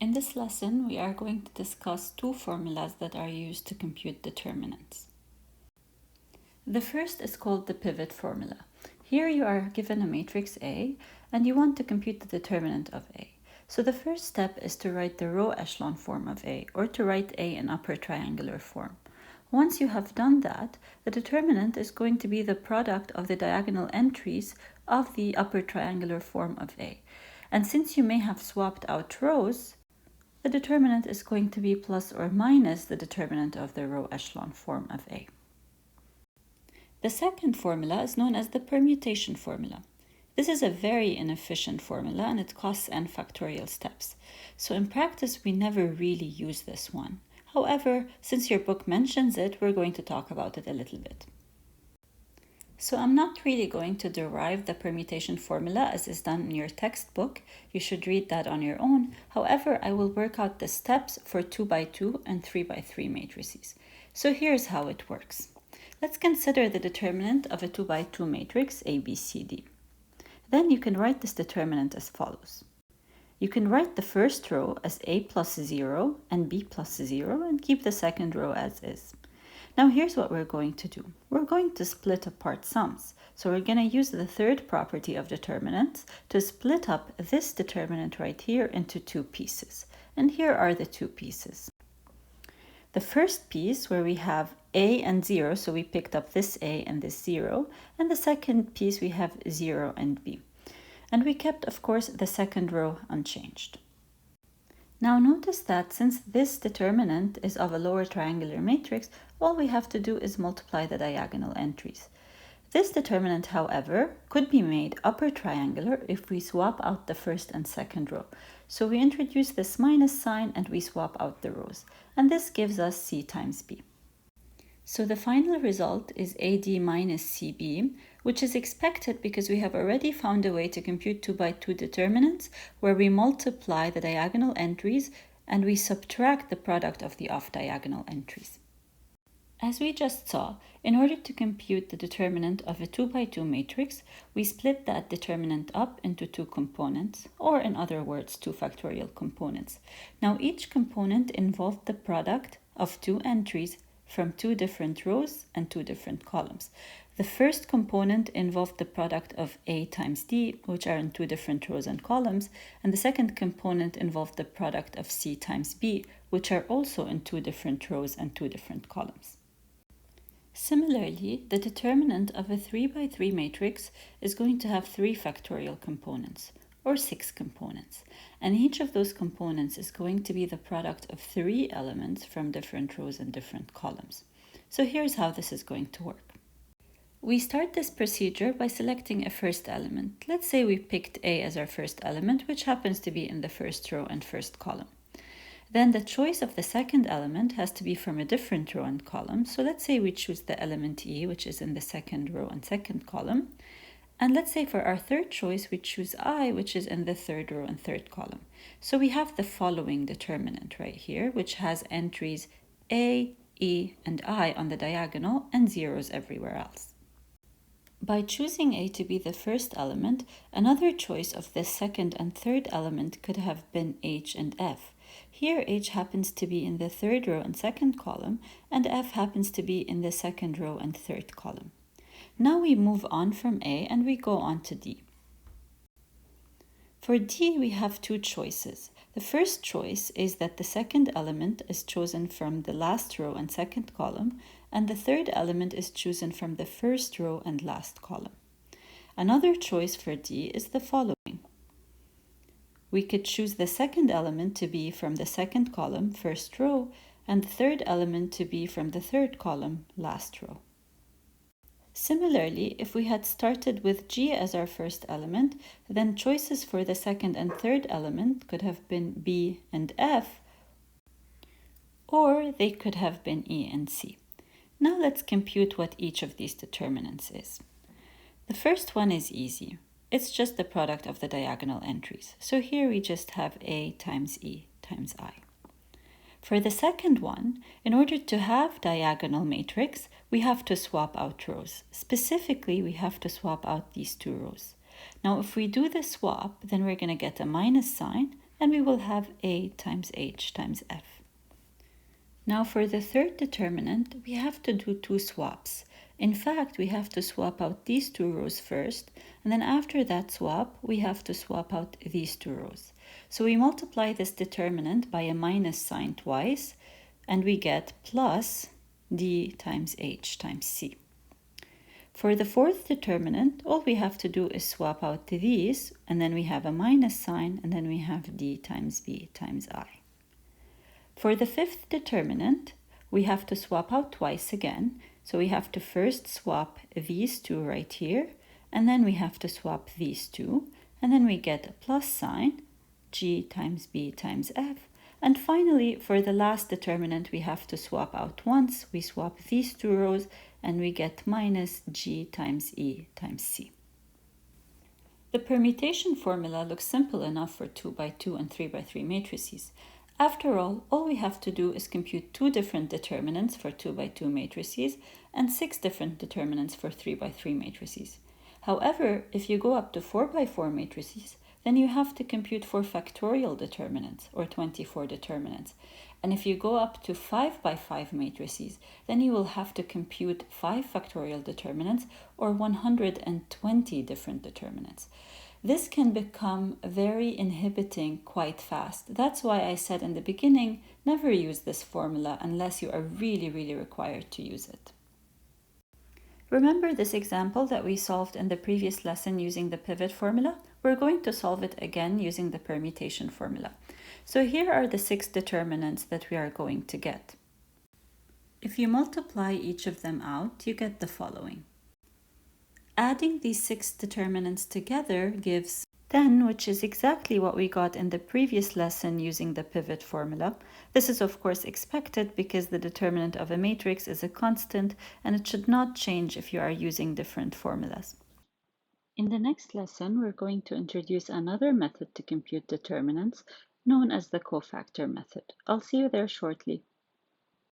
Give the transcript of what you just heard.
In this lesson, we are going to discuss two formulas that are used to compute determinants. The first is called the pivot formula. Here you are given a matrix A and you want to compute the determinant of A. So the first step is to write the row echelon form of A, or to write A in upper triangular form. Once you have done that, the determinant is going to be the product of the diagonal entries of the upper triangular form of A. And since you may have swapped out rows, the determinant is going to be plus or minus the determinant of the row echelon form of A. The second formula is known as the permutation formula. This is a very inefficient formula and it costs n factorial steps. So in practice, we never really use this one. However, since your book mentions it, we're going to talk about it a little bit. So I'm not really going to derive the permutation formula as is done in your textbook. You should read that on your own. However, I will work out the steps for 2x2 and 3x3 matrices. So here's how it works. Let's consider the determinant of a 2x2 matrix A, B, C, D. Then you can write this determinant as follows. You can write the first row as A plus 0 and B plus 0 and keep the second row as is. Now here's what we're going to do. We're going to split apart sums. So we're going to use the third property of determinants to split up this determinant right here into two pieces. And here are the two pieces. The first piece where we have A and 0, so we picked up this A and this 0, and the second piece we have 0 and B. And we kept, of course, the second row unchanged. Now notice that since this determinant is of a lower triangular matrix, all we have to do is multiply the diagonal entries. This determinant, however, could be made upper triangular if we swap out the first and second row. So we introduce this minus sign and we swap out the rows. And this gives us C times B. So the final result is AD minus CB, which is expected because we have already found a way to compute 2x2 determinants where we multiply the diagonal entries and we subtract the product of the off-diagonal entries. As we just saw, in order to compute the determinant of a 2x2 matrix, we split that determinant up into two components, or in other words, 2 factorial components. Now each component involved the product of two entries from two different rows and two different columns. The first component involved the product of A times D, which are in two different rows and columns, and the second component involved the product of C times B, which are also in two different rows and two different columns. Similarly, the determinant of a 3x3 matrix is going to have 3 factorial components, or 6 components, and each of those components is going to be the product of 3 elements from different rows and different columns. So here's how this is going to work. We start this procedure by selecting a first element. Let's say we picked A as our first element, which happens to be in the first row and first column. Then the choice of the second element has to be from a different row and column. So let's say we choose the element E, which is in the second row and second column. And let's say for our third choice, we choose I, which is in the third row and third column. So we have the following determinant right here, which has entries A, E, and I on the diagonal and zeros everywhere else. By choosing A to be the first element, another choice of the second and third element could have been H and F. Here H happens to be in the third row and second column, and F happens to be in the second row and third column. Now we move on from A and we go on to D. For D, we have two choices. The first choice is that the second element is chosen from the last row and second column, and the third element is chosen from the first row and last column. Another choice for D is the following. We could choose the second element to be from the second column, first row, and the third element to be from the third column, last row. Similarly, if we had started with G as our first element, then choices for the second and third element could have been B and F, or they could have been E and C. Now let's compute what each of these determinants is. The first one is easy. It's just the product of the diagonal entries. So here we just have A times E times I. For the second one, in order to have diagonal matrix, we have to swap out rows. Specifically, we have to swap out these two rows. Now, if we do the swap, then we're going to get a minus sign, and we will have A times H times F. Now for the third determinant, we have to do two swaps. In fact, we have to swap out these two rows first, and then after that swap, we have to swap out these two rows. So we multiply this determinant by a minus sign twice, and we get plus D times H times C. For the fourth determinant, all we have to do is swap out these, and then we have a minus sign, and then we have D times B times I. For the fifth determinant, we have to swap out twice again. So we have to first swap these two right here, and then we have to swap these two, and then we get a plus sign, G times B times F. And finally, for the last determinant, we have to swap out once. We swap these two rows, and we get minus G times E times C. The permutation formula looks simple enough for 2x2 and 3x3 matrices. After all we have to do is compute 2 different determinants for 2x2 matrices and 6 different determinants for 3x3 matrices. However, if you go up to 4x4 matrices, then you have to compute 4 factorial determinants, or 24 determinants. And if you go up to 5x5 matrices, then you will have to compute 5 factorial determinants, or 120 different determinants. This can become very inhibiting quite fast. That's why I said in the beginning, never use this formula unless you are really required to use it. Remember this example that we solved in the previous lesson using the pivot formula? We're going to solve it again using the permutation formula. So here are the 6 determinants that we are going to get. If you multiply each of them out, you get the following. Adding these 6 determinants together gives 10, which is exactly what we got in the previous lesson using the pivot formula. This is of course expected because the determinant of a matrix is a constant and it should not change if you are using different formulas. In the next lesson, we're going to introduce another method to compute determinants known as the cofactor method. I'll see you there shortly.